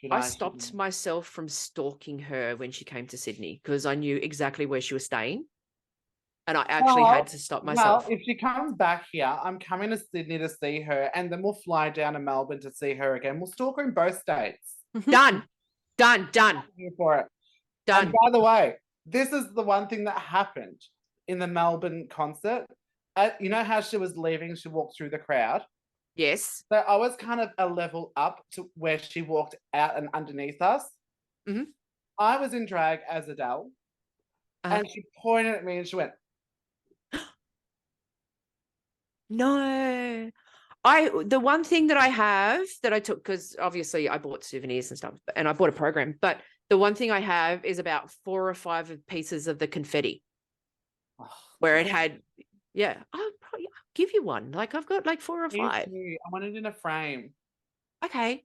Should I I? stopped myself from stalking her when she came to Sydney because I knew exactly where she was staying. And I actually had to stop Well, myself. if she comes back here, I'm coming to Sydney to see her, and then we'll fly down to Melbourne to see her again. We'll stalk her in both states. Done. Done. Done. Here for it. And Done. by the way, this is the one thing that happened in the Melbourne concert. You know how she was leaving, she walked through the crowd. Yes. So I was kind of a level up to where she walked out and underneath us. Mm-hmm. I was in drag as Adele, and she pointed at me and she went, No. The one thing that I have that I took, because obviously I bought souvenirs and stuff, and I bought a program, but the one thing I have is about 4 or 5 pieces of the confetti oh, where it had, I'll give you one. Like I've got like 4 or 5. I want it in a frame. Okay,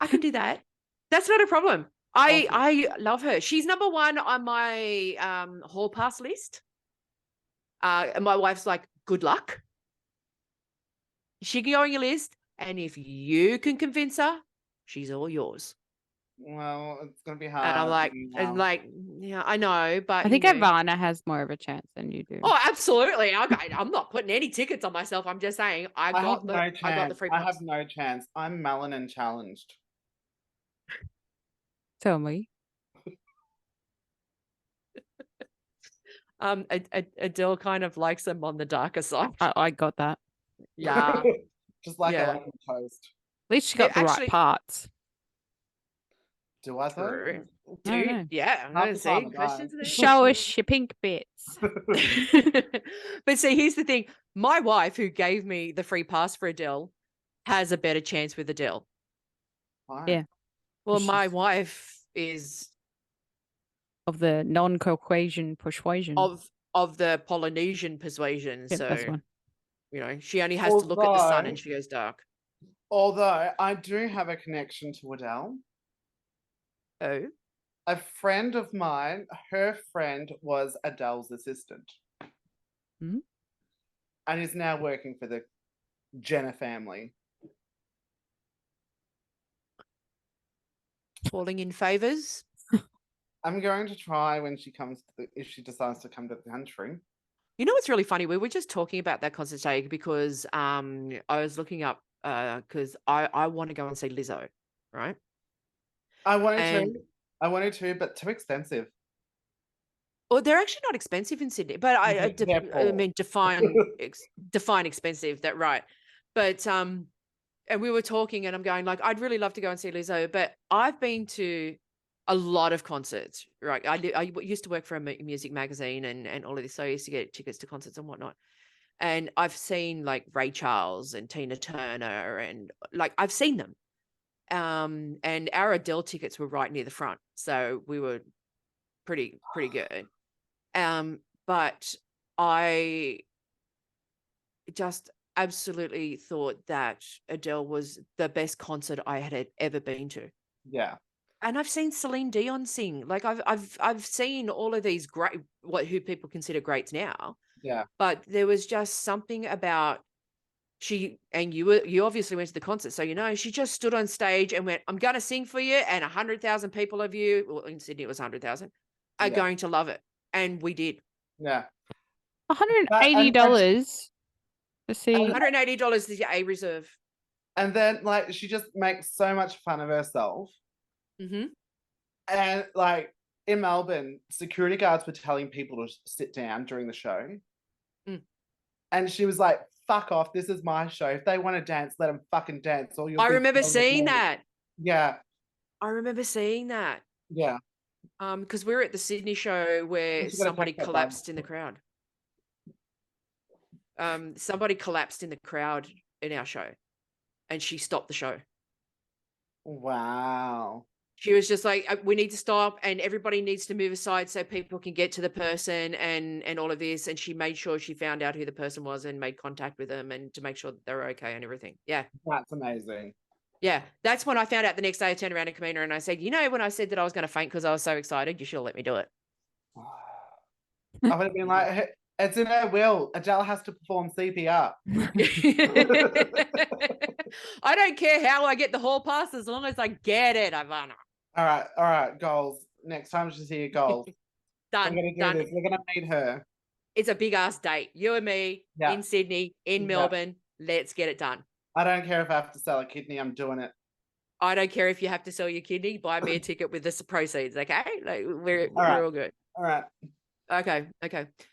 I can do that. That's not a problem. I love her. She's number 1 on my hall pass list. And my wife's like, good luck. She can go on your list, and if you can convince her, she's all yours. Well, it's gonna be And hard. I'm like, yeah, I know, but I think Ivana has more of a chance than you do. Oh, absolutely. I'm not putting any tickets on myself. I'm just saying I got the free pass. I have no chance. I'm melanin challenged. Tell me. Adele kind of likes them on the darker side. I got that. Yeah. Just like I like toast. At least she got the right parts. Do I though? Dude, yeah. I'm gonna see questions. Show us your pink bits. But see, here's the thing. My wife, who gave me the free pass for Adele, has a better chance with Adele. Why? Yeah. Well, my wife is of the non-Caucasian persuasion. Of the Polynesian persuasion. Yeah, so that's one. You know, she only has to look at the sun and she goes dark. Although I do have a connection to Adele. Oh. A friend of mine, her friend was Adele's assistant. Hmm? And is now working for the Jenner family. Falling in favors? I'm going to try when she comes if she decides to come to the country. You know what's really funny? We were just talking about that concert today because I was looking up because I want to go and see Lizzo, right? I wanted to, but too expensive. Well, they're actually not expensive in Sydney, but I mean define expensive. That right? But and we were talking, and I'm going like, I'd really love to go and see Lizzo, but I've been to a lot of concerts, right? I used to work for a music magazine and all of this, so I used to get tickets to concerts and whatnot. And I've seen like Ray Charles and Tina Turner, and like I've seen them. And our Adele tickets were right near the front, so we were pretty good. But I just absolutely thought that Adele was the best concert I had ever been to. Yeah. And I've seen Celine Dion sing. Like I've seen all of these great who people consider greats now. Yeah. But there was just something about you obviously went to the concert, so you know she just stood on stage and went, "I'm going to sing for you," and 100,000 people of you, well, in Sydney it was 100,000, are going to love it, and we did. Yeah. $180 to see. $180 is your A reserve. And then like she just makes so much fun of herself. Mm-hmm. And like in Melbourne, security guards were telling people to sit down during the show. Mm. And she was like, fuck off, this is my show. If they want to dance, let them fucking dance. I remember seeing that. Yeah. I remember seeing that. Yeah. Because we were at the Sydney show where somebody collapsed in the crowd. Somebody collapsed in the crowd in our show, and she stopped the show. Wow. She was just like, we need to stop, and everybody needs to move aside so people can get to the person and all of this. And she made sure she found out who the person was and made contact with them and to make sure that they were okay and everything. Yeah. That's amazing. Yeah. That's when I found out the next day. I turned around to Kamina and I said, you know, when I said that I was going to faint because I was so excited, you should have let me do it. I would have been like, it's in her will. Adele has to perform CPR. I don't care how I get the hall pass as long as I get it, Ivana. All right, goals. Next time she's here, goals. Done. We're gonna do Done. this. We're gonna meet her. It's a big ass date. You and me in Sydney, in Melbourne. Let's get it done. I don't care if I have to sell a kidney. I'm doing it. I don't care if you have to sell your kidney. Buy me a ticket with the proceeds. Okay, like we're right. all good. All right. Okay.